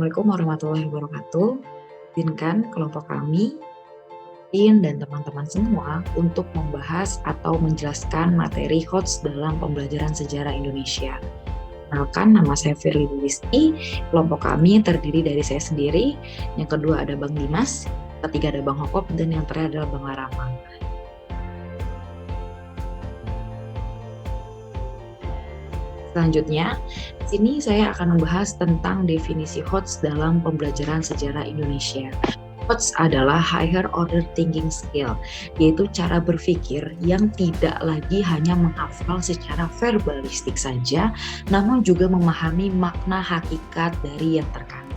Assalamualaikum warahmatullahi wabarakatuh. Izinkan kelompok kami, Tin dan teman-teman semua untuk membahas atau menjelaskan materi HOTS dalam pembelajaran sejarah Indonesia. Kenalkan, nama saya Firly Listi. Kelompok kami terdiri dari saya sendiri, yang kedua ada Bang Dimas, ketiga ada Bang Hokop, dan yang terakhir adalah Bang Larama. Selanjutnya, di sini saya akan membahas tentang definisi HOTS dalam pembelajaran sejarah Indonesia. HOTS adalah higher order thinking skill, yaitu cara berpikir yang tidak lagi hanya menghafal secara verbalistik saja, namun juga memahami makna hakikat dari yang terkandung.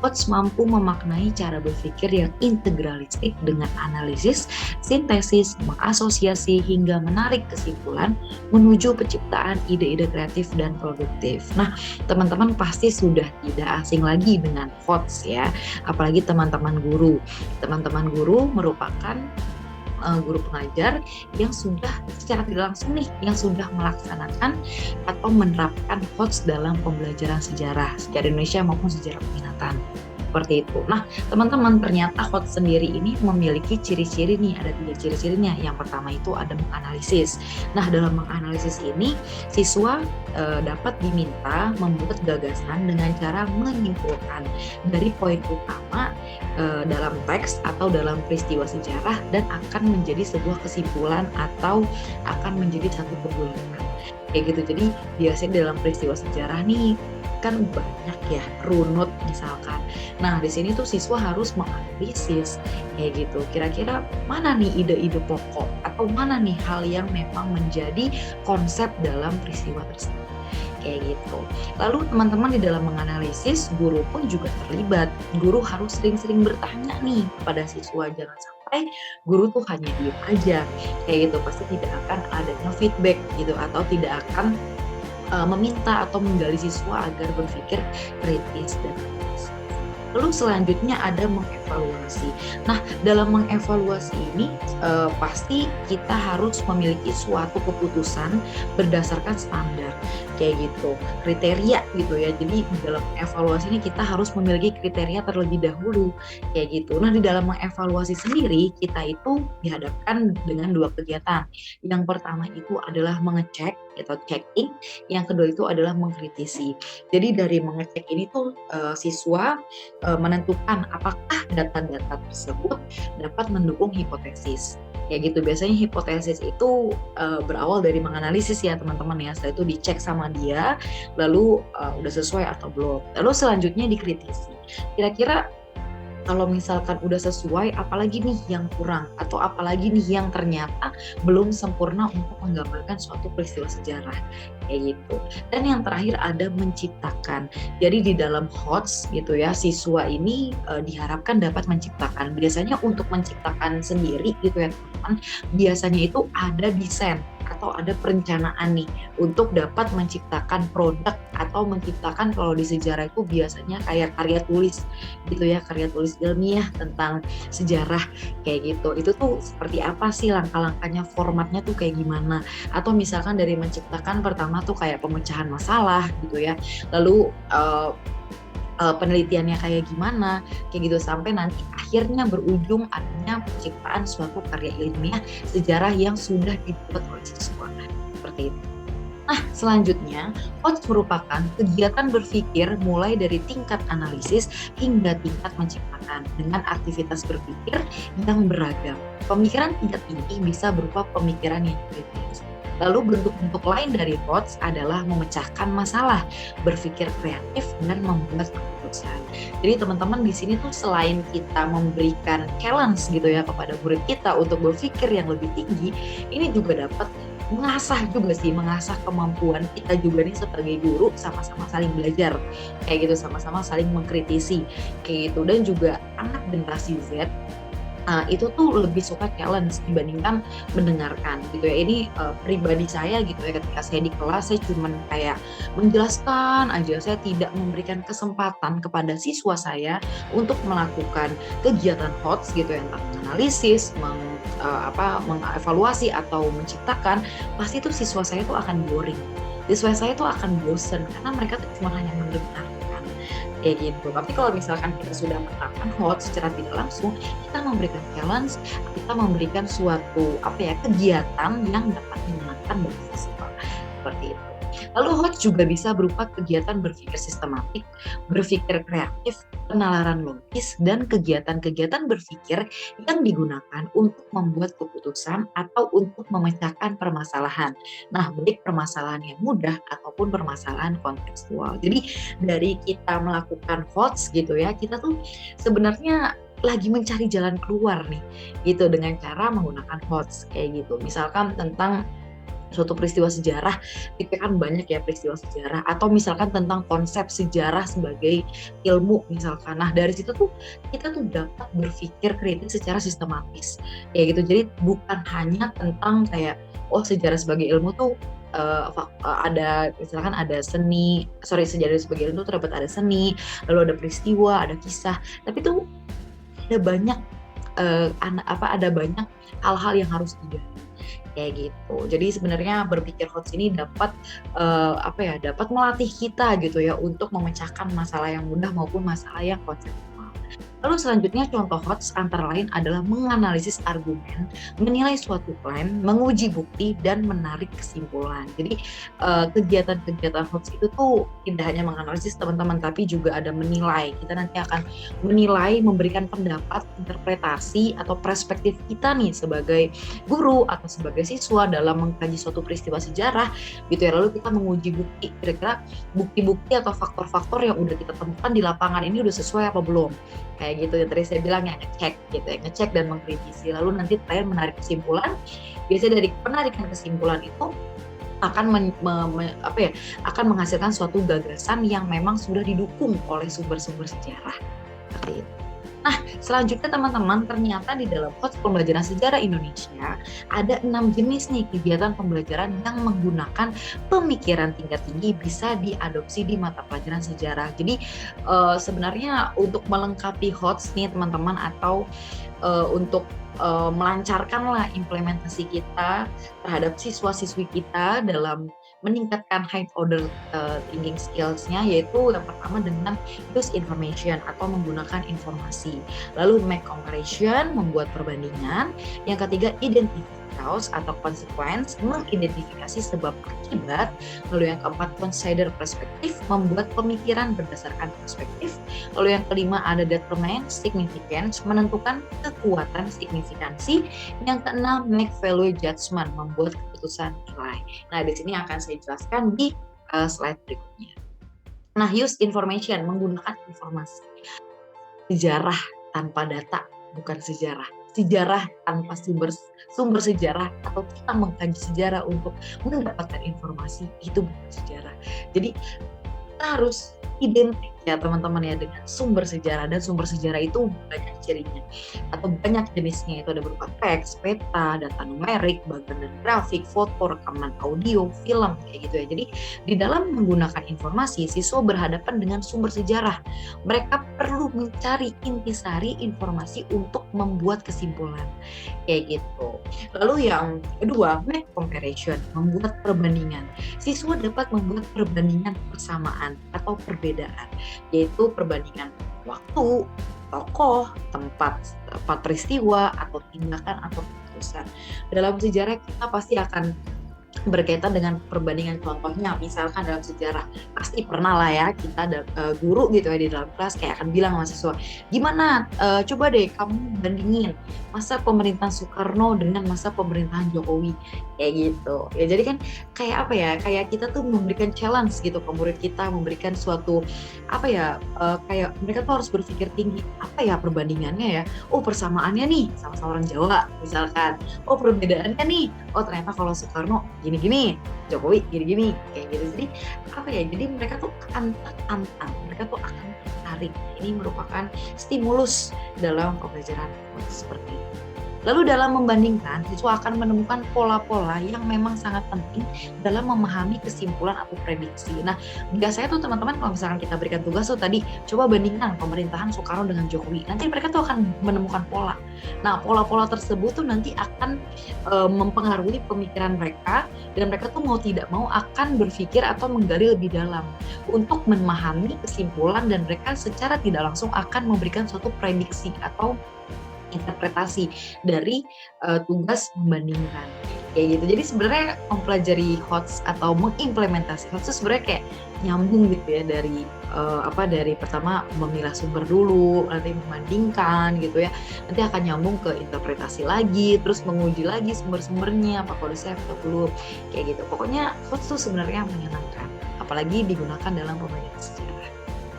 HOTS mampu memaknai cara berpikir yang integralistik dengan analisis, sintesis, mengasosiasi, hingga menarik kesimpulan menuju penciptaan ide-ide kreatif dan produktif. Nah, teman-teman pasti sudah tidak asing lagi dengan HOTS ya, apalagi teman-teman guru. Teman-teman guru merupakan guru pengajar yang sudah secara tidak langsung yang sudah melaksanakan atau menerapkan HOTS dalam pembelajaran sejarah Indonesia maupun sejarah peminatan. Seperti itu. Nah, teman-teman, ternyata HOTS sendiri ini memiliki ciri-ciri nih, ada 3 ciri-cirinya. Yang pertama itu ada menganalisis. Nah, dalam menganalisis ini, siswa dapat diminta membuat gagasan dengan cara menyimpulkan dari poin utama dalam teks atau dalam peristiwa sejarah dan akan menjadi sebuah kesimpulan atau akan menjadi satu kesimpulan. Kayak gitu. Jadi biasanya dalam peristiwa sejarah nih kan banyak ya runut misalkan. Nah, di sini tuh siswa harus menganalisis kayak gitu. Kira-kira mana nih ide-ide pokok atau mana nih hal yang memang menjadi konsep dalam peristiwa tersebut. Kayak gitu. Lalu teman-teman di dalam menganalisis, guru pun juga terlibat. Guru harus sering-sering bertanya nih kepada siswa, jangan sampai guru tuh hanya diem aja. Kayak gitu, pasti tidak akan adanya feedback gitu atau tidak akan meminta atau menggali siswa agar berpikir kritis dan kritis. Lalu selanjutnya ada mengevaluasi. Nah, dalam mengevaluasi ini pasti kita harus memiliki suatu keputusan berdasarkan standar kayak gitu, kriteria gitu ya. Jadi dalam evaluasi ini kita harus memiliki kriteria terlebih dahulu kayak gitu. Nah, di dalam mengevaluasi sendiri kita itu dihadapkan dengan 2 kegiatan. Yang pertama itu adalah mengecek atau checking, yang kedua itu adalah mengkritisi. Jadi dari mengecek ini tuh siswa menentukan apakah data-data tersebut dapat mendukung hipotesis. Kayak gitu, biasanya hipotesis itu berawal dari menganalisis ya teman-teman ya. Setelah itu dicek sama dia, lalu udah sesuai atau belum. Lalu selanjutnya dikritisi. Kira-kira kalau misalkan udah sesuai, apalagi nih yang kurang atau apalagi nih yang ternyata belum sempurna untuk menggambarkan suatu peristiwa sejarah kayak gitu. Dan yang terakhir ada menciptakan. Jadi di dalam HOTS gitu ya, siswa ini diharapkan dapat menciptakan. Biasanya untuk menciptakan sendiri gitu ya teman-teman, biasanya itu ada desain atau ada perencanaan nih untuk dapat menciptakan produk atau menciptakan, kalau di sejarah itu biasanya kayak karya tulis gitu ya, karya tulis ilmiah tentang sejarah kayak gitu. Itu tuh seperti apa sih langkah-langkahnya, formatnya tuh kayak gimana, atau misalkan dari menciptakan pertama tuh kayak pemecahan masalah gitu ya, lalu penelitiannya kayak gimana kayak gitu, sampai nanti akhirnya berujung adanya penciptaan suatu karya ilmiah sejarah yang sudah dibuat oleh siswa seperti itu. Nah, selanjutnya, HOTS merupakan kegiatan berpikir mulai dari tingkat analisis hingga tingkat menciptakan dengan aktivitas berpikir yang beragam. Pemikiran tingkat tinggi bisa berupa pemikiran yang kritis. Lalu bentuk-bentuk lain dari HOTS adalah memecahkan masalah, berpikir kreatif, dan membuat keputusan. Jadi teman-teman di sini tuh selain kita memberikan challenge gitu ya kepada murid kita untuk berpikir yang lebih tinggi, ini juga dapat mengasah kemampuan kita juga nih sebagai guru, sama-sama saling belajar kayak gitu, sama-sama saling mengkritisi kayak gitu. Dan juga anak generasi Z itu tuh lebih suka challenge dibandingkan mendengarkan gitu ya. Ini pribadi saya gitu ya, ketika saya di kelas saya cuman kayak menjelaskan aja, saya tidak memberikan kesempatan kepada siswa saya untuk melakukan kegiatan HOTS gitu ya, entah menganalisis, mengevaluasi atau menciptakan. Pasti tuh siswa saya tuh akan boring, siswa saya tuh akan bosen karena mereka tuh cuma hanya mendengarkan kayak gitu. Tapi kalau misalkan kita sudah menerapkan HOT secara tidak langsung, kita memberikan challenge, kita memberikan suatu kegiatan yang dapat menyenangkan bagi siswa seperti itu. Lalu HOT juga bisa berupa kegiatan berpikir sistematik, berpikir kreatif, penalaran logis, dan kegiatan-kegiatan berpikir yang digunakan untuk membuat keputusan atau untuk memecahkan permasalahan. Nah, baik permasalahan yang mudah ataupun permasalahan kontekstual. Jadi dari kita melakukan HOTS gitu ya, kita tuh sebenarnya lagi mencari jalan keluar nih gitu dengan cara menggunakan HOTS kayak gitu. Misalkan tentang suatu peristiwa sejarah, itu kan banyak ya peristiwa sejarah, atau misalkan tentang konsep sejarah sebagai ilmu misalkan. Nah dari situ tuh kita tuh dapat berpikir kritis secara sistematis kayak gitu. Jadi bukan hanya tentang kayak sejarah sebagai ilmu tuh ada misalkan ada sejarah sebagai ilmu tuh terdapat ada seni, lalu ada peristiwa, ada kisah, tapi tuh ada banyak ada banyak hal-hal yang harus digali kayak gitu. Jadi sebenarnya berpikir HOTS ini dapat dapat melatih kita gitu ya untuk memecahkan masalah yang mudah maupun masalah yang konseptual. Lalu selanjutnya contoh HOTS antara lain adalah menganalisis argumen, menilai suatu klaim, menguji bukti, dan menarik kesimpulan. Jadi kegiatan-kegiatan HOTS itu tuh tidak hanya menganalisis teman-teman, tapi juga ada menilai. Kita nanti akan menilai, memberikan pendapat, interpretasi, atau perspektif kita nih sebagai guru atau sebagai siswa dalam mengkaji suatu peristiwa sejarah gitu ya. Lalu kita menguji bukti, kira-kira bukti-bukti atau faktor-faktor yang udah kita temukan di lapangan ini udah sesuai apa belum, kayak gitu yang tadi saya bilang ya, ngecek gitu ya, ngecek dan mengkritisi. Lalu nanti terakhir menarik kesimpulan. Biasanya dari penarikan kesimpulan itu akan akan menghasilkan suatu gagasan yang memang sudah didukung oleh sumber-sumber sejarah seperti itu. Nah, selanjutnya teman-teman, ternyata di dalam HOTS pembelajaran sejarah Indonesia ada 6 jenis nih kegiatan pembelajaran yang menggunakan pemikiran tingkat tinggi bisa diadopsi di mata pelajaran sejarah. Jadi sebenarnya untuk melengkapi HOTS nih teman-teman, atau untuk melancarkanlah implementasi kita terhadap siswa-siswi kita dalam meningkatkan high order thinking skills-nya, yaitu yang pertama dengan use information atau menggunakan informasi, lalu make comparison, membuat perbandingan, yang ketiga identify cause atau consequence, mengidentifikasi sebab akibat, lalu yang keempat consider perspektif, membuat pemikiran berdasarkan perspektif, lalu yang kelima ada determine significance, menentukan kekuatan signifikansi, yang keenam make value judgment, membuat keputusan nilai. Nah, di sini akan saya jelaskan di slide berikutnya. Nah, use information, menggunakan informasi. Sejarah tanpa data bukan sejarah. Sejarah tanpa sumber sejarah, atau kita mengkaji sejarah untuk mendapatkan informasi, itu bukan sejarah. Jadi kita harus identik ya teman-teman ya dengan sumber sejarah, dan sumber sejarah itu banyak cirinya atau banyak jenisnya. Itu ada berupa teks, peta, data numerik, bagan dan grafik, foto, rekaman audio, film kayak gitu ya. Jadi di dalam menggunakan informasi, siswa berhadapan dengan sumber sejarah. Mereka perlu mencari intisari informasi untuk membuat kesimpulan kayak gitu. Lalu yang kedua, make comparison, membuat perbandingan. Siswa dapat membuat perbandingan persamaan atau perbedaan, yaitu perbandingan waktu, tokoh, tempat peristiwa, atau tindakan atau keputusan. Dalam sejarah kita pasti akan berkaitan dengan perbandingan. Contohnya misalkan dalam sejarah pasti pernah lah ya kita guru gitu ya di dalam kelas kayak akan bilang sama siswa, gimana coba deh kamu bandingin masa pemerintahan Soekarno dengan masa pemerintahan Jokowi kayak gitu ya. Jadi kan kayak kayak kita tuh memberikan challenge gitu ke murid kita, memberikan suatu kayak mereka tuh harus berpikir tinggi, apa ya perbandingannya ya, persamaannya nih sama-sama orang Jawa misalkan, perbedaannya nih, ternyata kalau Soekarno gini-gini, Jokowi gini-gini kayak gitu. Jadi jadi mereka tuh akan tertantang, mereka tuh akan tertarik. Ini merupakan stimulus dalam pembelajaran seperti itu. Lalu dalam membandingkan, siswa akan menemukan pola-pola yang memang sangat penting dalam memahami kesimpulan atau prediksi. Nah, biasanya tuh teman-teman kalau misalkan kita berikan tugas tuh tadi, coba bandingkan pemerintahan Soekarno dengan Jokowi. Nanti mereka tuh akan menemukan pola. Nah, pola-pola tersebut tuh nanti akan mempengaruhi pemikiran mereka, dan mereka tuh mau tidak mau akan berpikir atau menggali lebih dalam untuk memahami kesimpulan, dan mereka secara tidak langsung akan memberikan suatu prediksi atau interpretasi dari tugas membandingkan kayak gitu. Jadi sebenarnya mempelajari HOTS atau mengimplementasi HOTS itu sebenarnya kayak nyambung gitu ya dari dari pertama memilah sumber dulu, nanti membandingkan gitu ya, nanti akan nyambung ke interpretasi lagi, terus menguji lagi sumber-sumbernya apakah udah safe atau belum kayak gitu. Pokoknya HOTS itu sebenarnya menyenangkan, apalagi digunakan dalam pembelajaran sejarah.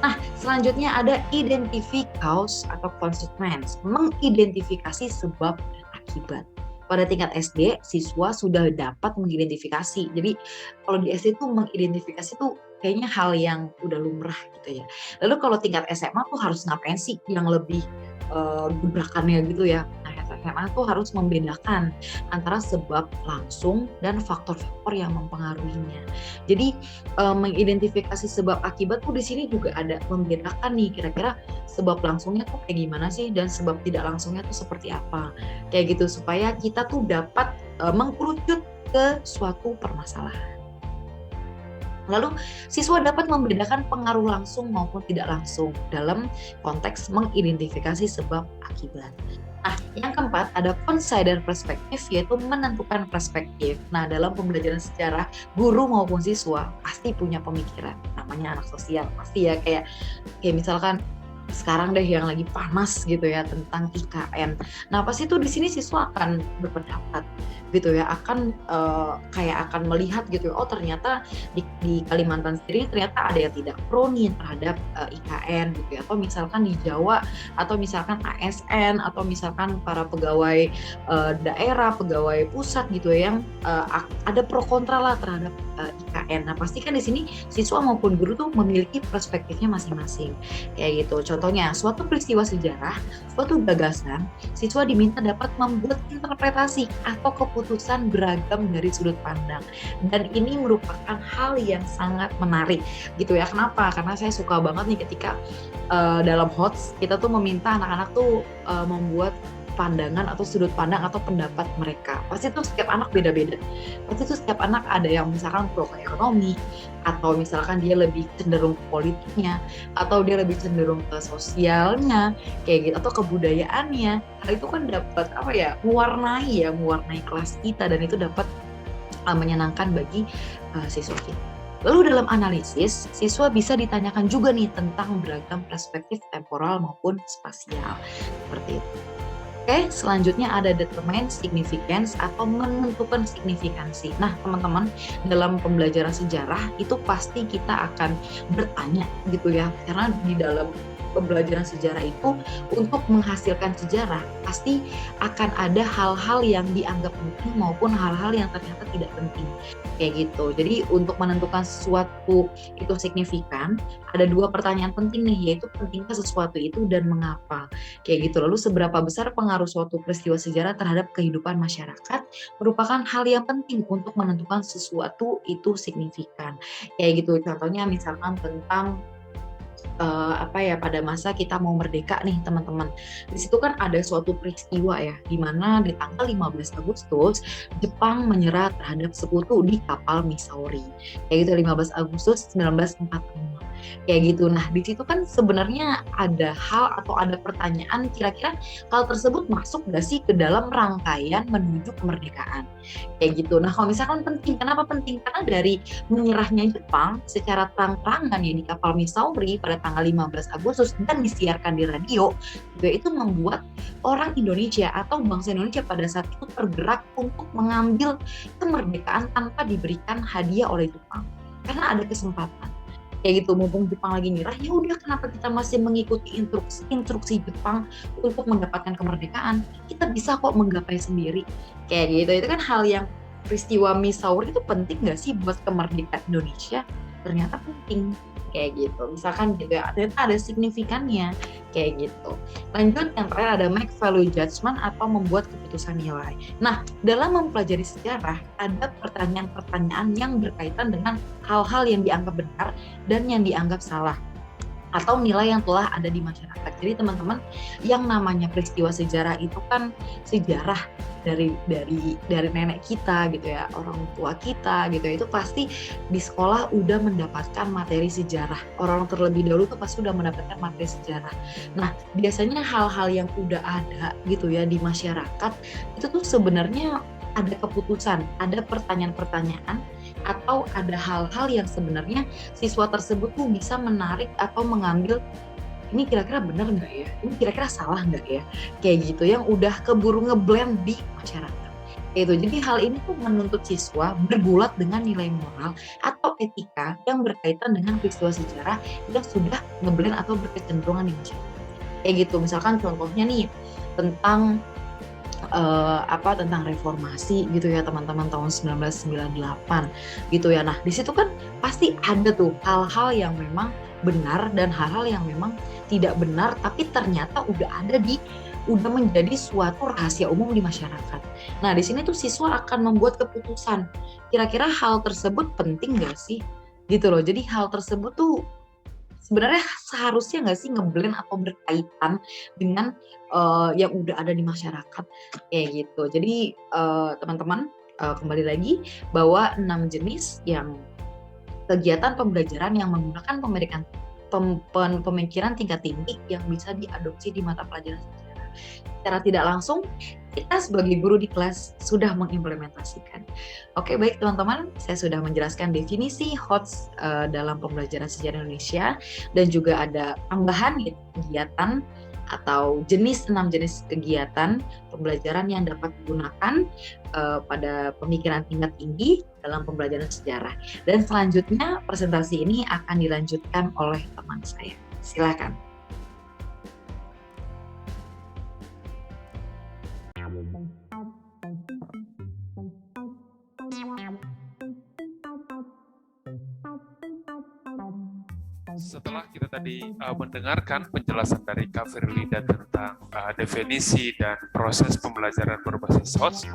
Nah, selanjutnya ada identify cause atau consequence, mengidentifikasi sebab dan akibat. Pada tingkat SD, siswa sudah dapat mengidentifikasi. Jadi, kalau di SD tuh mengidentifikasi tuh kayaknya hal yang udah lumrah gitu ya. Lalu kalau tingkat SMA tuh harus ngapain sih yang lebih gebrakannya gitu ya. Nah, SMA tuh harus membedakan antara sebab langsung dan faktor-faktor yang mempengaruhinya. Jadi mengidentifikasi sebab akibat tuh di sini juga ada membedakan nih kira-kira sebab langsungnya tuh kayak gimana sih dan sebab tidak langsungnya tuh seperti apa. Kayak gitu supaya kita tuh dapat mengkerucut ke suatu permasalahan. Lalu siswa dapat membedakan pengaruh langsung maupun tidak langsung dalam konteks mengidentifikasi sebab akibat. Nah, yang keempat ada consider perspektif, yaitu menentukan perspektif. Nah, dalam pembelajaran sejarah, guru maupun siswa pasti punya pemikiran. Namanya anak sosial, pasti ya kayak misalkan sekarang deh yang lagi panas gitu ya tentang IKN. Nah, pasti tuh di sini siswa akan berpendapat gitu ya, akan akan melihat gitu ya, oh ternyata di Kalimantan sendiri ternyata ada yang tidak pro nih terhadap IKN gitu ya, atau misalkan di Jawa, atau misalkan ASN, atau misalkan para pegawai daerah, pegawai pusat gitu ya, yang ada pro kontra lah terhadap IKN. Nah, pasti kan di sini siswa maupun guru tuh memiliki perspektifnya masing-masing kayak gitu. Contohnya, suatu peristiwa sejarah, suatu gagasan, siswa diminta dapat membuat interpretasi atau keputusan beragam dari sudut pandang. Dan ini merupakan hal yang sangat menarik gitu ya. Kenapa? Karena saya suka banget nih ketika dalam HOTS kita tuh meminta anak-anak tuh membuat pandangan atau sudut pandang atau pendapat mereka. Pasti tuh setiap anak beda-beda. Pasti tuh setiap anak ada yang misalkan pro ke ekonomi, atau misalkan dia lebih cenderung ke politiknya, atau dia lebih cenderung ke sosialnya, kayak gitu, atau kebudayaannya. Hal itu kan dapat mewarnai kelas kita, dan itu dapat menyenangkan bagi siswa kita. Lalu dalam analisis, siswa bisa ditanyakan juga nih tentang beragam perspektif temporal maupun spasial. Seperti itu. Oke, selanjutnya ada determine significance atau menentukan signifikansi. Nah, teman-teman, dalam pembelajaran sejarah itu pasti kita akan bertanya gitu ya. Karena di dalam pembelajaran sejarah itu untuk menghasilkan sejarah pasti akan ada hal-hal yang dianggap penting maupun hal-hal yang ternyata tidak penting. Kayak gitu. Jadi untuk menentukan sesuatu itu signifikan, ada dua pertanyaan penting nih, yaitu pentingkah sesuatu itu dan mengapa. Kayak gitu. Lalu seberapa besar pengaruh suatu peristiwa sejarah terhadap kehidupan masyarakat merupakan hal yang penting untuk menentukan sesuatu itu signifikan. Kayak gitu. Contohnya misalkan tentang pada masa kita mau merdeka nih teman-teman. Di situ kan ada suatu peristiwa ya, di mana di tanggal 15 Agustus Jepang menyerah terhadap sekutu di kapal Missouri. Kayak gitu, 15 Agustus 1945. Kayak gitu. Nah, di situ kan sebenarnya ada hal atau ada pertanyaan, kira-kira hal tersebut masuk nggak sih ke dalam rangkaian menuju kemerdekaan? Kayak gitu. Nah, kalau misalkan penting, kenapa penting? Karena dari menyerahnya Jepang secara terang-terangan ya di kapal Missouri pada tanggal 15 Agustus dan disiarkan di radio, juga itu membuat orang Indonesia atau bangsa Indonesia pada saat itu tergerak untuk mengambil kemerdekaan tanpa diberikan hadiah oleh Jepang. Karena ada kesempatan. Kayak gitu, mumpung Jepang lagi nyerah, ya udah kenapa kita masih mengikuti instruksi Jepang untuk mendapatkan kemerdekaan? Kita bisa kok menggapai sendiri. Kayak gitu, itu kan hal yang peristiwa Missouri itu penting nggak sih buat kemerdekaan Indonesia? Ternyata penting. kayak gitu. Misalkan gitu ya, ternyata ada signifikannya kayak gitu. Lanjut, yang terakhir ada make value judgment atau membuat keputusan nilai. Nah, dalam mempelajari sejarah ada pertanyaan-pertanyaan yang berkaitan dengan hal-hal yang dianggap benar dan yang dianggap salah, atau nilai yang telah ada di masyarakat. Jadi teman-teman, yang namanya peristiwa sejarah itu kan sejarah dari nenek kita gitu ya, orang tua kita gitu ya, itu pasti di sekolah udah mendapatkan materi sejarah. Orang terlebih dahulu tuh pasti udah mendapatkan materi sejarah. Nah, biasanya hal-hal yang udah ada gitu ya di masyarakat itu tuh sebenarnya ada keputusan, ada pertanyaan-pertanyaan, atau ada hal-hal yang sebenarnya siswa tersebut tuh bisa menarik atau mengambil, ini kira-kira benar nggak ya? Ini kira-kira salah nggak ya? Kayak gitu, yang udah keburu ngeblend di masyarakat. Itu. Jadi hal ini tuh menuntut siswa bergulat dengan nilai moral atau etika yang berkaitan dengan peristiwa sejarah yang sudah ngeblend atau berkecenderungan di masyarakat. Kayak gitu. Misalkan contohnya nih tentang tentang reformasi gitu ya teman-teman, tahun 1998 gitu ya. Nah, di situ kan pasti ada tuh hal-hal yang memang benar dan hal-hal yang memang tidak benar, tapi ternyata udah menjadi suatu rahasia umum di masyarakat. Nah, di sini tuh siswa akan membuat keputusan, kira-kira hal tersebut penting gak sih? Gitu loh. Jadi hal tersebut tuh sebenarnya seharusnya nggak sih ngeblend atau berkaitan dengan yang udah ada di masyarakat kayak gitu. Jadi teman-teman, kembali lagi bahwa 6 jenis yang kegiatan pembelajaran yang menggunakan pemikiran tingkat tinggi yang bisa diadopsi di mata pelajaran sejarah. Secara tidak langsung, kita sebagai guru di kelas sudah mengimplementasikan. Oke, baik teman-teman, saya sudah menjelaskan definisi HOTS dalam pembelajaran sejarah Indonesia, dan juga ada tambahan kegiatan atau 6 jenis kegiatan pembelajaran yang dapat digunakan pada pemikiran tingkat tinggi dalam pembelajaran sejarah. Dan selanjutnya presentasi ini akan dilanjutkan oleh teman saya. Silakan. Setelah kita tadi mendengarkan penjelasan dari Kak Firlinda tentang definisi dan proses pembelajaran berbasis HOTS,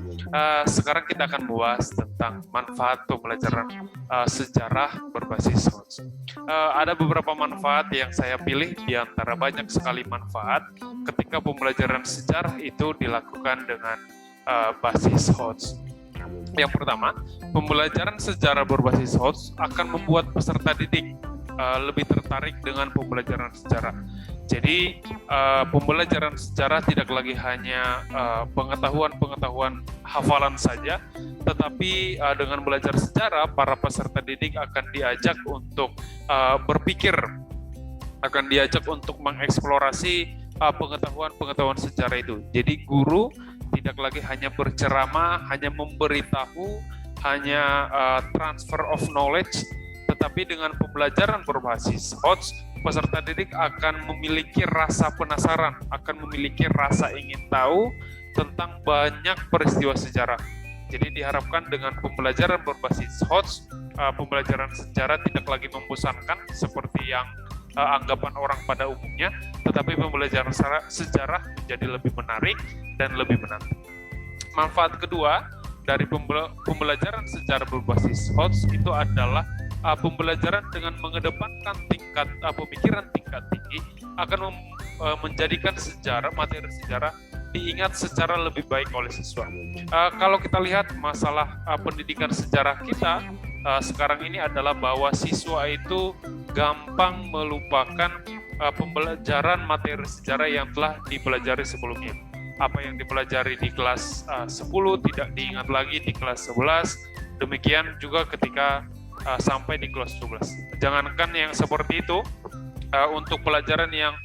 sekarang kita akan membahas tentang manfaat pembelajaran sejarah berbasis HOTS. Ada beberapa manfaat yang saya pilih di antara banyak sekali manfaat ketika pembelajaran sejarah itu dilakukan dengan basis HOTS. Yang pertama, pembelajaran sejarah berbasis HOTS akan membuat peserta didik lebih tertarik dengan pembelajaran sejarah. Jadi pembelajaran sejarah tidak lagi hanya pengetahuan hafalan saja, tetapi dengan belajar sejarah, para peserta didik akan diajak untuk berpikir, akan diajak untuk mengeksplorasi pengetahuan sejarah itu. Jadi guru tidak lagi hanya berceramah, hanya memberitahu, hanya transfer of knowledge, tetapi dengan pembelajaran berbasis HOTS, peserta didik akan memiliki rasa penasaran, akan memiliki rasa ingin tahu tentang banyak peristiwa sejarah. Jadi diharapkan dengan pembelajaran berbasis HOTS, pembelajaran sejarah tidak lagi membosankan seperti yang anggapan orang pada umumnya, tetapi pembelajaran sejarah menjadi lebih menarik dan lebih menantang. Manfaat kedua dari pembelajaran sejarah berbasis HOTS itu adalah pembelajaran dengan mengedepankan tingkat pemikiran tingkat tinggi akan menjadikan materi sejarah diingat secara lebih baik oleh siswa. Kalau kita lihat masalah pendidikan sejarah kita sekarang ini adalah bahwa siswa itu gampang melupakan pembelajaran materi sejarah yang telah dipelajari sebelumnya. Apa yang dipelajari di kelas 10 tidak diingat lagi di kelas 11, demikian juga ketika sampai di kelas 12. Jangankan yang seperti itu, untuk pelajaran yang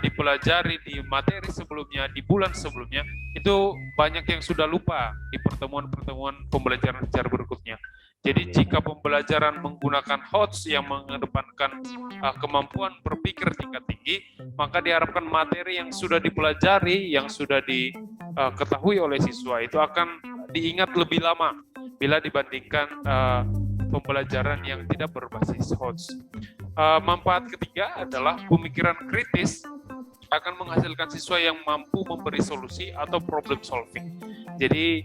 dipelajari di materi sebelumnya, di bulan sebelumnya, itu banyak yang sudah lupa di pertemuan-pertemuan pembelajaran sejarah berikutnya. Jadi jika pembelajaran menggunakan HOTS yang mengedepankan kemampuan berpikir tingkat tinggi, maka diharapkan materi yang sudah dipelajari, yang sudah diketahui oleh siswa itu akan diingat lebih lama bila dibandingkan pembelajaran yang tidak berbasis HOTS. Manfaat ketiga adalah pemikiran kritis akan menghasilkan siswa yang mampu memberi solusi atau problem solving. Jadi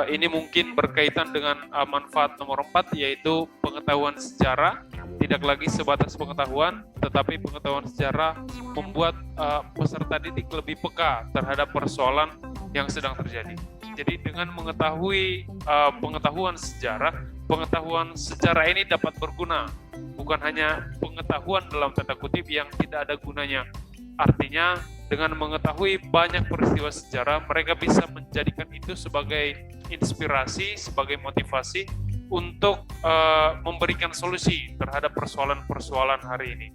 ini mungkin berkaitan dengan manfaat nomor 4, yaitu pengetahuan sejarah. Tidak lagi sebatas pengetahuan, tetapi pengetahuan sejarah membuat peserta didik lebih peka terhadap persoalan yang sedang terjadi. Jadi dengan mengetahui pengetahuan sejarah ini dapat berguna, bukan hanya pengetahuan dalam tanda kutip yang tidak ada gunanya. Artinya dengan mengetahui banyak peristiwa sejarah, mereka bisa menjadikan itu sebagai inspirasi, sebagai motivasi untuk memberikan solusi terhadap persoalan-persoalan hari ini.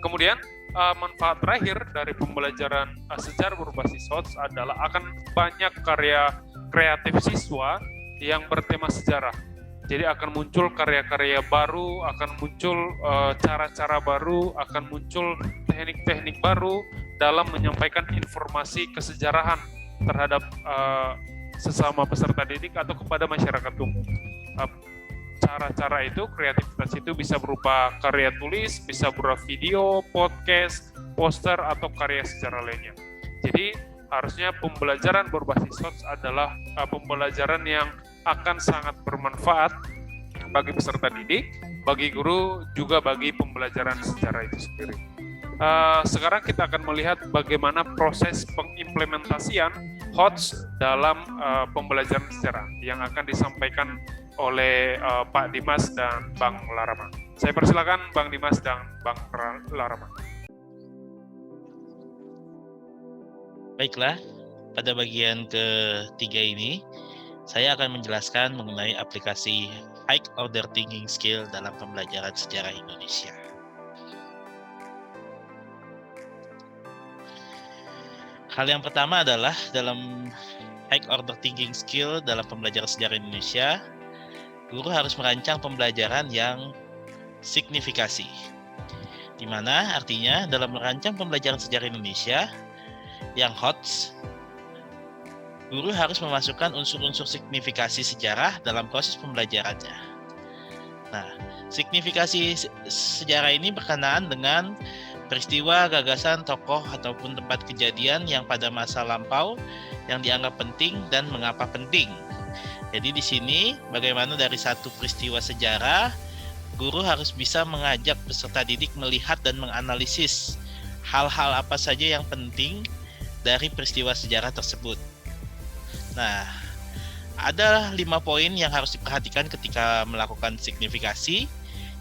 Kemudian manfaat terakhir dari pembelajaran sejarah berbasis HOTS adalah akan banyak karya kreatif siswa yang bertema sejarah. Jadi akan muncul karya-karya baru, akan muncul cara-cara baru, akan muncul teknik-teknik baru dalam menyampaikan informasi kesejarahan terhadap sesama peserta didik atau kepada masyarakat umum. Cara-cara itu, kreativitas itu bisa berupa karya tulis, bisa berupa video, podcast, poster, atau karya sejarah lainnya. Jadi harusnya pembelajaran berbasis HOTS adalah pembelajaran yang akan sangat bermanfaat bagi peserta didik, bagi guru, juga bagi pembelajaran sejarah itu sendiri. Sekarang kita akan melihat bagaimana proses pengimplementasian HOTS dalam pembelajaran sejarah yang akan disampaikan oleh Pak Dimas dan Bang Larama. Saya persilakan Bang Dimas dan Bang Larama. Baiklah, pada bagian ketiga ini, saya akan menjelaskan mengenai aplikasi High Order Thinking Skill dalam pembelajaran sejarah Indonesia. Hal yang pertama adalah dalam High Order Thinking Skill dalam pembelajaran sejarah Indonesia, guru harus merancang pembelajaran yang signifikasi. Di mana artinya dalam merancang pembelajaran sejarah Indonesia yang HOTS, guru harus memasukkan unsur-unsur signifikasi sejarah dalam proses pembelajarannya. Nah, signifikasi sejarah ini berkenaan dengan peristiwa, gagasan, tokoh, ataupun tempat kejadian yang pada masa lampau yang dianggap penting dan mengapa penting. Jadi di sini bagaimana dari satu peristiwa sejarah, guru harus bisa mengajak peserta didik melihat dan menganalisis hal-hal apa saja yang penting dari peristiwa sejarah tersebut. Nah, ada 5 poin yang harus diperhatikan ketika melakukan signifikasi.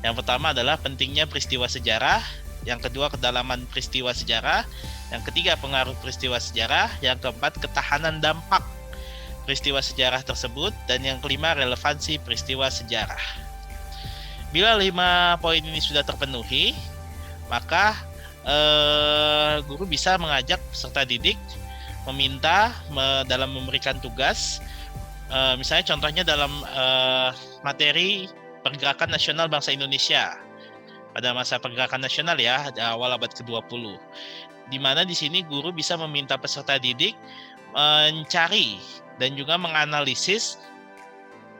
Yang pertama adalah pentingnya peristiwa sejarah, yang kedua kedalaman peristiwa sejarah, yang ketiga pengaruh peristiwa sejarah, yang keempat ketahanan dampak peristiwa sejarah tersebut, dan yang kelima relevansi peristiwa sejarah. Bila 5 poin ini sudah terpenuhi, maka guru bisa mengajak peserta didik meminta dalam memberikan tugas, misalnya contohnya dalam materi Pergerakan Nasional Bangsa Indonesia pada masa Pergerakan Nasional ya, awal abad ke-20, di mana di sini guru bisa meminta peserta didik mencari dan juga menganalisis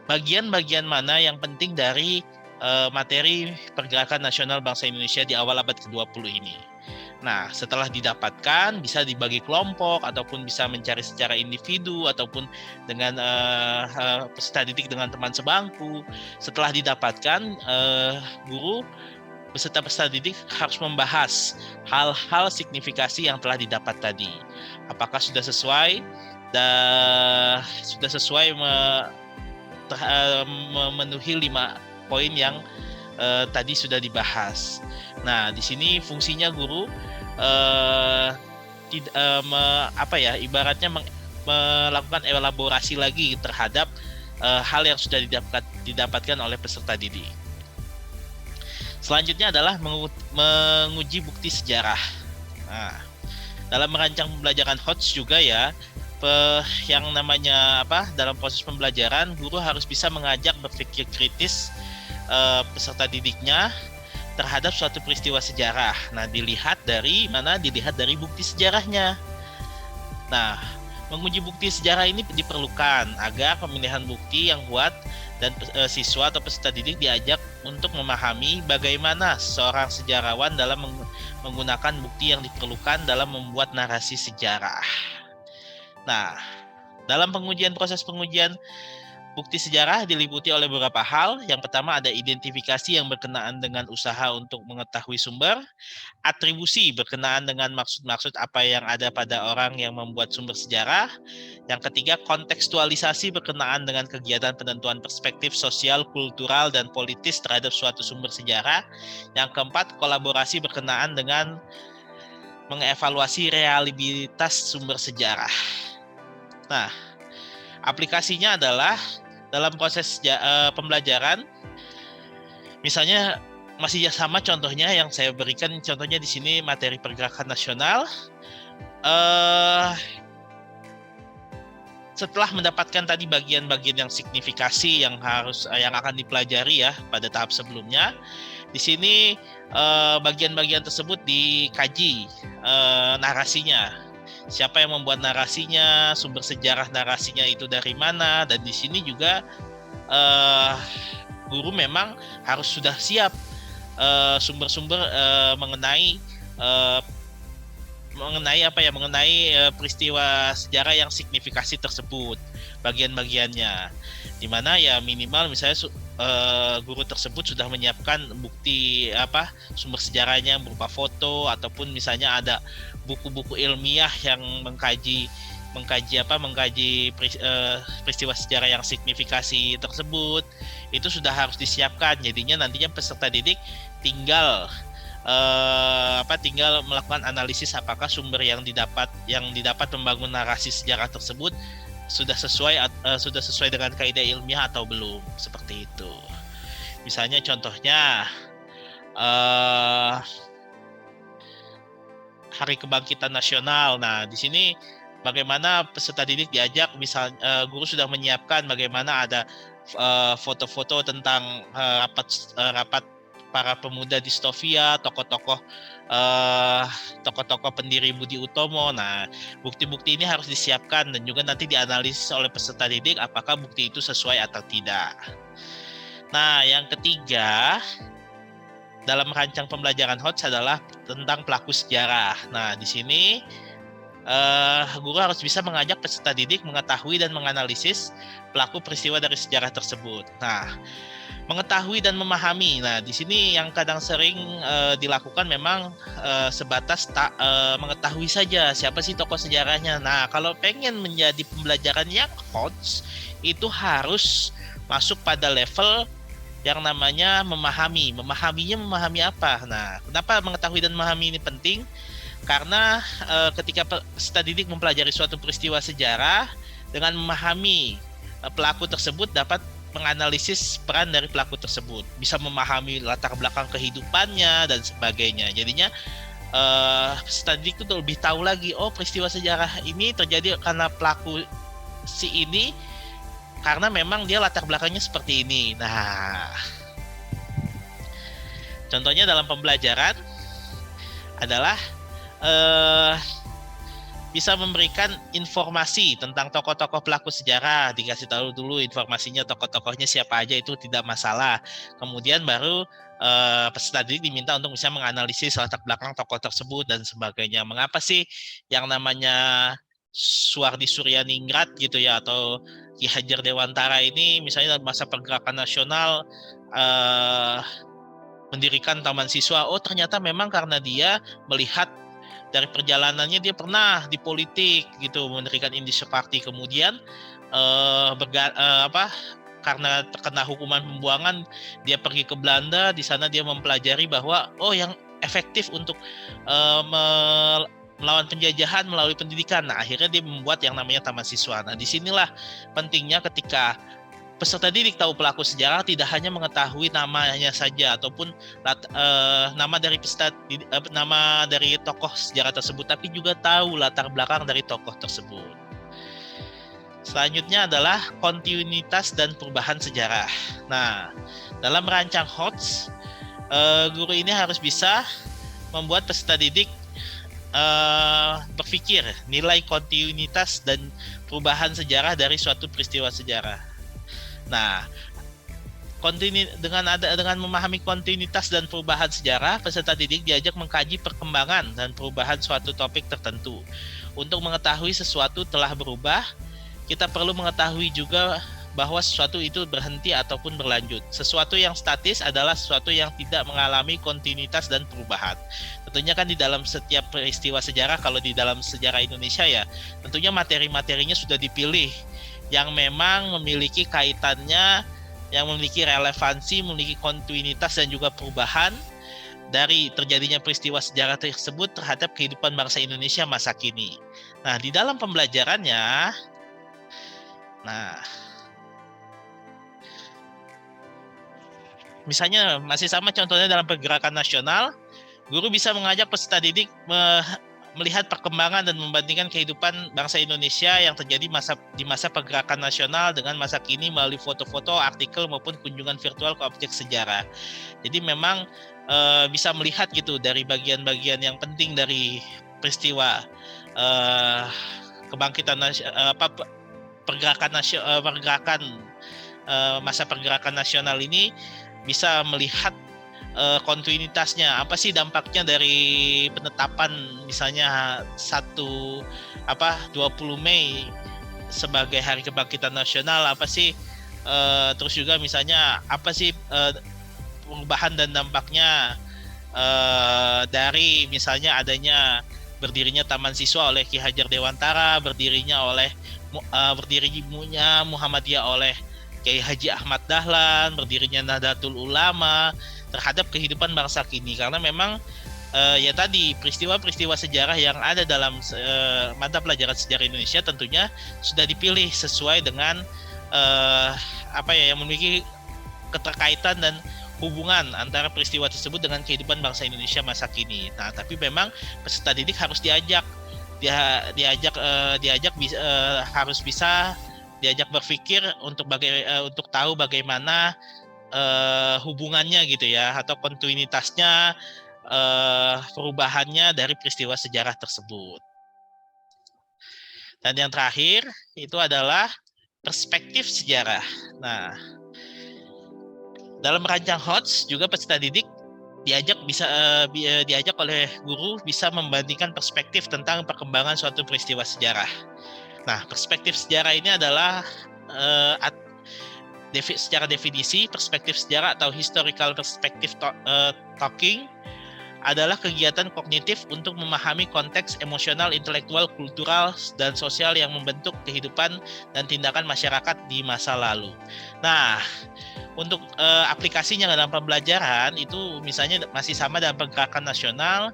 bagian-bagian mana yang penting dari materi Pergerakan Nasional Bangsa Indonesia di awal abad ke-20 ini. Nah, setelah didapatkan, bisa dibagi kelompok, ataupun bisa mencari secara individu, ataupun dengan peserta didik dengan teman sebangku. Setelah didapatkan, guru beserta peserta didik harus membahas hal-hal signifikasi yang telah didapat tadi. Apakah sudah sesuai memenuhi 5 poin yang tadi sudah dibahas. Nah, di sini fungsinya guru ibaratnya melakukan elaborasi lagi terhadap hal yang sudah didapatkan oleh peserta didik. Selanjutnya adalah menguji bukti sejarah. Nah, dalam merancang pembelajaran HOTS juga ya, yang namanya dalam proses pembelajaran, guru harus bisa mengajak berpikir kritis peserta didiknya terhadap suatu peristiwa sejarah. Nah, dilihat dari mana? Dilihat dari bukti sejarahnya. Nah, menguji bukti sejarah ini diperlukan agar pemilihan bukti yang kuat dan siswa atau peserta didik diajak untuk memahami bagaimana seorang sejarawan dalam menggunakan bukti yang diperlukan dalam membuat narasi sejarah. Nah, dalam proses pengujian bukti sejarah diliputi oleh beberapa hal. Yang pertama ada identifikasi yang berkenaan dengan usaha untuk mengetahui sumber, atribusi berkenaan dengan maksud-maksud apa yang ada pada orang yang membuat sumber sejarah. Yang ketiga, kontekstualisasi berkenaan dengan kegiatan penentuan perspektif sosial, kultural, dan politis terhadap suatu sumber sejarah. Yang keempat, kolaborasi berkenaan dengan mengevaluasi reliabilitas sumber sejarah. Nah, aplikasinya adalah dalam proses pembelajaran, misalnya masih sama contohnya yang saya berikan, contohnya di sini materi pergerakan nasional. Setelah mendapatkan tadi bagian-bagian yang signifikasi yang akan dipelajari ya pada tahap sebelumnya, di sini bagian-bagian tersebut dikaji narasinya. Siapa yang membuat narasinya, sumber sejarah narasinya itu dari mana, dan di sini juga guru memang harus sudah siap sumber-sumber mengenai peristiwa sejarah yang signifikasi tersebut, bagian-bagiannya, di mana ya minimal misalnya guru tersebut sudah menyiapkan bukti sumber sejarahnya berupa foto, ataupun misalnya ada buku-buku ilmiah yang mengkaji peristiwa sejarah yang signifikasi tersebut. Itu sudah harus disiapkan. Jadinya nantinya peserta didik tinggal melakukan analisis apakah sumber yang didapat membangun narasi sejarah tersebut sudah sesuai dengan kaidah ilmiah atau belum, seperti itu. Misalnya contohnya Hari Kebangkitan Nasional. Nah, di sini bagaimana peserta didik diajak, guru sudah menyiapkan bagaimana ada foto-foto tentang rapat para pemuda distofia, tokoh-tokoh pendiri Budi Utomo. Nah, bukti-bukti ini harus disiapkan dan juga nanti dianalisis oleh peserta didik apakah bukti itu sesuai atau tidak. Nah, yang ketiga dalam merancang pembelajaran HOTS adalah tentang pelaku sejarah. Nah, di sini guru harus bisa mengajak peserta didik mengetahui dan menganalisis pelaku peristiwa dari sejarah tersebut. Nah, mengetahui dan memahami. Nah, di sini yang kadang sering dilakukan memang sebatas mengetahui saja siapa sih tokoh sejarahnya. Nah, kalau pengen menjadi pembelajaran yang HOTS, itu harus masuk pada level yang namanya memahami. Memahami apa? Nah, kenapa mengetahui dan memahami ini penting? Karena ketika peserta didik mempelajari suatu peristiwa sejarah, dengan memahami pelaku tersebut dapat menganalisis peran dari pelaku tersebut, bisa memahami latar belakang kehidupannya dan sebagainya. Jadinya peserta didik itu lebih tahu lagi, oh peristiwa sejarah ini terjadi karena pelaku si ini, karena memang dia latar belakangnya seperti ini. Nah, contohnya dalam pembelajaran adalah bisa memberikan informasi tentang tokoh-tokoh pelaku sejarah, dikasih tahu dulu informasinya, tokoh-tokohnya siapa aja, itu tidak masalah. Kemudian baru peserta didik diminta untuk bisa menganalisis latar belakang tokoh tersebut dan sebagainya. Mengapa sih yang namanya Suwardi Suryaningrat gitu ya, atau Ki Hajar Dewantara ini misalnya dalam masa pergerakan nasional mendirikan taman siswa? Oh, ternyata memang karena dia melihat dari perjalanannya dia pernah di politik gitu, mendirikan Indische Party, kemudian karena terkena hukuman pembuangan dia pergi ke Belanda. Di sana dia mempelajari bahwa yang efektif untuk melawan penjajahan melalui pendidikan. Nah, akhirnya dia membuat yang namanya Taman Siswa. Nah, disinilah pentingnya ketika peserta didik tahu pelaku sejarah, tidak hanya mengetahui namanya saja ataupun nama dari tokoh sejarah tersebut, tapi juga tahu latar belakang dari tokoh tersebut. Selanjutnya adalah kontinuitas dan perubahan sejarah. Nah, dalam merancang HOTS, guru ini harus bisa membuat peserta didik berpikir nilai kontinuitas dan perubahan sejarah dari suatu peristiwa sejarah. Nah, dengan memahami kontinuitas dan perubahan sejarah, peserta didik diajak mengkaji perkembangan dan perubahan suatu topik tertentu. Untuk mengetahui sesuatu telah berubah, kita perlu mengetahui juga bahwa sesuatu itu berhenti ataupun berlanjut. Sesuatu yang statis adalah sesuatu yang tidak mengalami kontinuitas dan perubahan. Tentunya kan di dalam setiap peristiwa sejarah, kalau di dalam sejarah Indonesia ya, tentunya materi-materinya sudah dipilih yang memang memiliki kaitannya, yang memiliki relevansi, memiliki kontinuitas dan juga perubahan dari terjadinya peristiwa sejarah tersebut terhadap kehidupan bangsa Indonesia masa kini. Nah, di dalam pembelajarannya, misalnya masih sama contohnya dalam pergerakan nasional, guru bisa mengajak peserta didik melihat perkembangan dan membandingkan kehidupan bangsa Indonesia yang terjadi di masa pergerakan nasional dengan masa kini melalui foto-foto, artikel maupun kunjungan virtual ke objek sejarah. Jadi memang bisa melihat gitu dari bagian-bagian yang penting dari peristiwa kebangkitan masa pergerakan nasional ini, bisa melihat kontinuitasnya, apa sih dampaknya dari penetapan misalnya 20 Mei sebagai Hari Kebangkitan Nasional, apa sih terus juga misalnya apa sih perubahan dan dampaknya dari misalnya adanya berdirinya Taman Siswa oleh Ki Hajar Dewantara, berdirinya Muhammadiyah oleh Kiai Haji Ahmad Dahlan, berdirinya Nahdlatul Ulama terhadap kehidupan bangsa kini. Karena memang ya tadi peristiwa-peristiwa sejarah yang ada dalam mata pelajaran sejarah Indonesia tentunya sudah dipilih sesuai dengan yang memiliki keterkaitan dan hubungan antara peristiwa tersebut dengan kehidupan bangsa Indonesia masa kini. Nah, tapi memang peserta didik harus harus bisa diajak berpikir untuk tahu bagaimana hubungannya gitu ya, atau kontinuitasnya, perubahannya dari peristiwa sejarah tersebut. Dan yang terakhir itu adalah perspektif sejarah. Nah, dalam merancang HOTS juga peserta didik diajak oleh guru bisa membandingkan perspektif tentang perkembangan suatu peristiwa sejarah. Nah, perspektif sejarah ini adalah secara definisi, perspektif sejarah atau historical perspective talking adalah kegiatan kognitif untuk memahami konteks emosional, intelektual, kultural, dan sosial yang membentuk kehidupan dan tindakan masyarakat di masa lalu. Nah, untuk aplikasinya dalam pembelajaran itu misalnya masih sama dalam pergerakan nasional,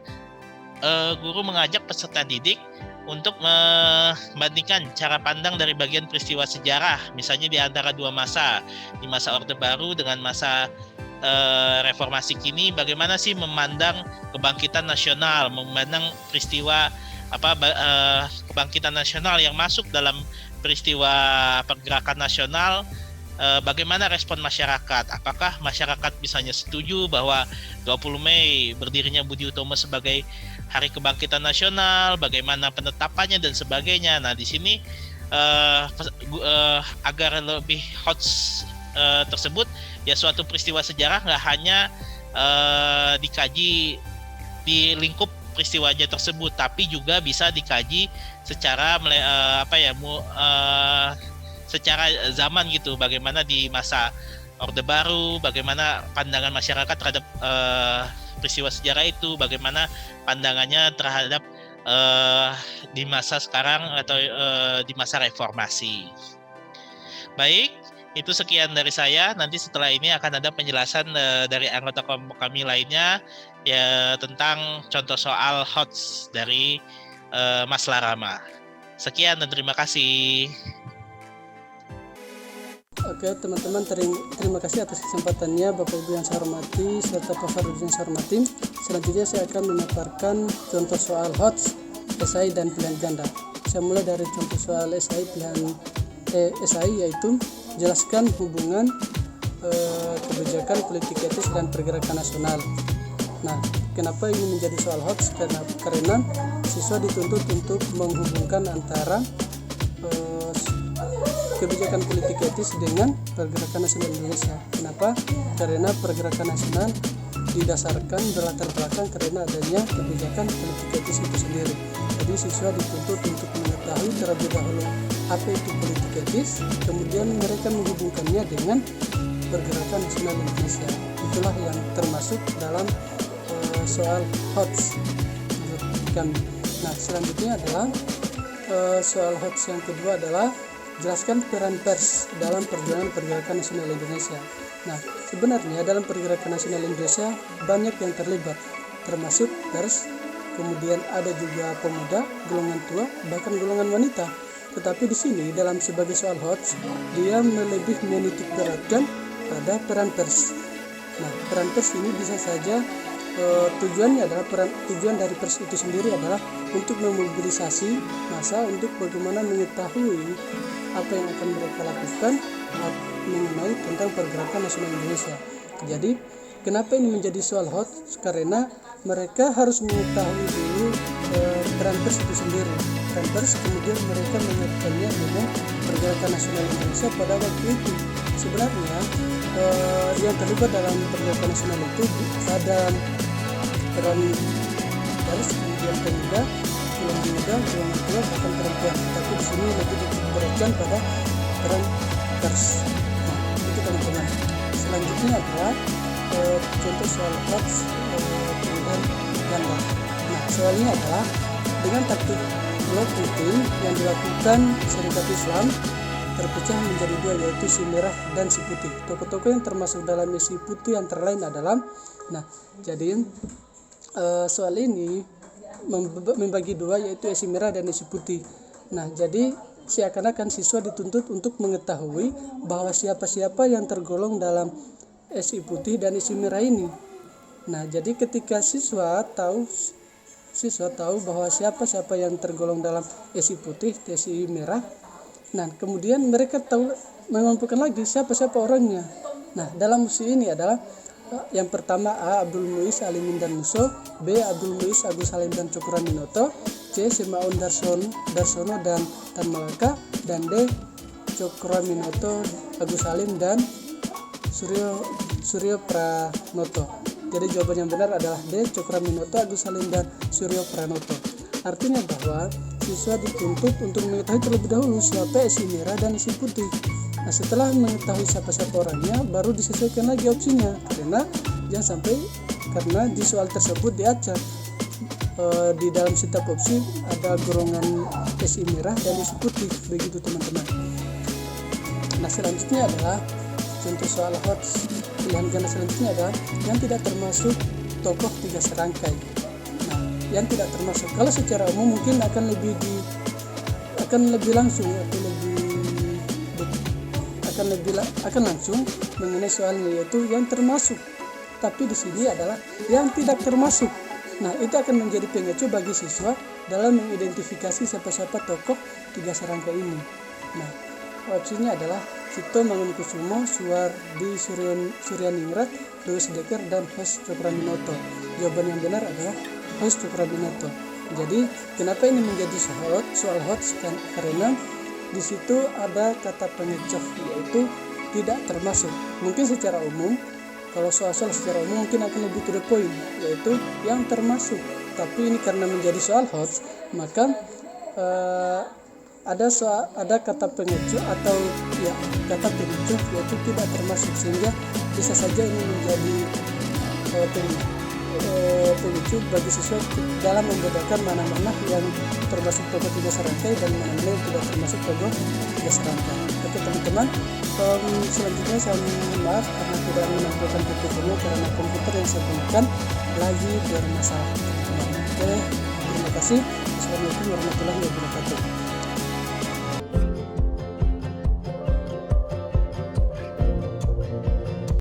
guru mengajak peserta didik untuk membandingkan cara pandang dari bagian peristiwa sejarah, misalnya di antara dua masa, di masa Orde Baru dengan masa reformasi kini, bagaimana sih memandang kebangkitan nasional, memandang peristiwa kebangkitan nasional yang masuk dalam peristiwa pergerakan nasional, bagaimana respon masyarakat? Apakah masyarakat misalnya setuju bahwa 20 Mei berdirinya Budi Utomo sebagai Hari Kebangkitan Nasional, bagaimana penetapannya dan sebagainya. Nah, di sini agar lebih HOTS tersebut, ya suatu peristiwa sejarah nggak hanya dikaji di lingkup peristiwanya tersebut, tapi juga bisa dikaji secara secara zaman gitu. Bagaimana di masa Orde Baru, bagaimana pandangan masyarakat terhadap peristiwa sejarah itu, bagaimana pandangannya terhadap di masa sekarang atau di masa reformasi. Baik, itu sekian dari saya. Nanti setelah ini akan ada penjelasan dari anggota kelompok kami lainnya ya tentang contoh soal HOTS dari Mas Larama. Sekian dan terima kasih. Oke teman-teman, terima kasih atas kesempatannya Bapak Ibu yang saya hormati serta Pak Fadil yang saya hormati. Selanjutnya saya akan memaparkan contoh soal HOTS, esai dan pilihan ganda. Saya mulai dari contoh soal esai yaitu jelaskan hubungan kebijakan politik etis dan pergerakan nasional. Nah, kenapa ini menjadi soal HOTS? Karena siswa dituntut untuk menghubungkan antara kebijakan politik etis dengan pergerakan nasional Indonesia. Kenapa? Karena pergerakan nasional didasarkan berlatar belakang karena adanya kebijakan politik etis itu sendiri. Jadi siswa dituntut untuk mengetahui terlebih dahulu apa itu politik etis, kemudian mereka menghubungkannya dengan pergerakan nasional Indonesia. Itulah yang termasuk dalam soal HOTS menurut kami. Nah, selanjutnya adalah soal HOTS yang kedua adalah jelaskan peran pers dalam perjuangan pergerakan nasional Indonesia. Nah, sebenarnya dalam pergerakan nasional Indonesia banyak yang terlibat, termasuk pers, kemudian ada juga pemuda, golongan tua, bahkan golongan wanita. Tetapi di sini dalam sebagai soal HOTS, dia lebih menitik beratkan pada peran pers. Nah, peran pers ini bisa saja tujuannya adalah tujuan dari pers itu sendiri adalah untuk memobilisasi massa untuk bagaimana mengetahui apa yang akan mereka lakukan mengenai tentang pergerakan nasional Indonesia. Jadi kenapa ini menjadi soal hot? Karena mereka harus mengetahui dulu peran pers itu sendiri. Peran pers kemudian mereka mengaitkannya dengan pergerakan nasional Indonesia pada waktu itu. Sebenarnya yang terlibat dalam pergerakan nasional itu ada peran pers, kemudian pemuda, golongan muda, golongan tua, bahkan perempuan. Tapi di sini lebih diberatkan pada peran pers. Nah, itu teman-teman. Selanjutnya adalah contoh soal hoax pilihan ganda. Nah, soalnya adalah dengan taktik blok meeting yang dilakukan Serikat Islam terpecah menjadi dua, yaitu si merah dan si putih. Tokoh-tokoh yang termasuk dalam si putih antara lain adalah, nah, jadi soal ini membagi dua, yaitu si merah dan si putih. Nah, jadi seakan-akan siswa dituntut untuk mengetahui bahwa siapa-siapa yang tergolong dalam SI putih dan SI merah ini. Nah, jadi ketika siswa tahu bahwa siapa-siapa yang tergolong dalam SI putih, SI merah, nah kemudian mereka tahu mengumpulkan lagi siapa-siapa orangnya. Nah, dalam musim ini adalah yang pertama A. Abdul Muiz Alimin dan Muso, B. Abdul Muiz Agus Salim dan Cokroaminoto, C. Simaun Darsono dan Tan Malaka, dan D. Cokroaminoto Agus Salim dan Suryo Pranoto. Jadi jawaban yang benar adalah D. Cokroaminoto Agus Salim dan Suryo Pranoto. Artinya bahwa siswa dituntut untuk mengetahui terlebih dahulu siapa isi merah dan isi putih. Nah, setelah mengetahui siapa-siapa orangnya, baru disesuaikan lagi opsinya. Karena di soal tersebut diacak di dalam setiap opsi ada golongan isi merah dan isi putih, begitu teman-teman. Nah, selanjutnya adalah contoh soal hoax pilihan ganda. Selanjutnya adalah yang tidak termasuk tokoh 3 serangkai. Nah, yang tidak termasuk, kalau secara umum mungkin akan lebih langsung akan langsung mengenai soalnya, yaitu yang termasuk. Tapi di sini adalah yang tidak termasuk. Nah, itu akan menjadi pengecu bagi siswa dalam mengidentifikasi siapa-siapa tokoh 3 serangkai ini. Nah, opsinya adalah Cipto Mangunkusumo, Suwardi Suryaningrat, Louis Dekker, dan Hos Cokroaminoto. Jawaban yang benar adalah Hos Cokroaminoto. Jadi, kenapa ini menjadi soal hoax? Karena di situ ada kata pengecoh, yaitu tidak termasuk. Mungkin secara umum, kalau soal-soal secara umum mungkin akan lebih to the point, yaitu yang termasuk. Tapi ini karena menjadi soal hoax, maka ada kata pengecuh atau kata pengecuh, yaitu tidak termasuk, sehingga bisa saja ini menjadi pengecuh bagi siswa dalam membedakan mana-mana yang termasuk tokoh 3 serangkai dan mana-mana yang tidak termasuk tokoh 3 serangkai. Oke teman-teman, selanjutnya saya mohon maaf karena tidak menampilkan PPT-nya karena komputer yang saya gunakan lagi bermasalah. Oke, terima kasih. Assalamualaikum warahmatullahi wabarakatuh.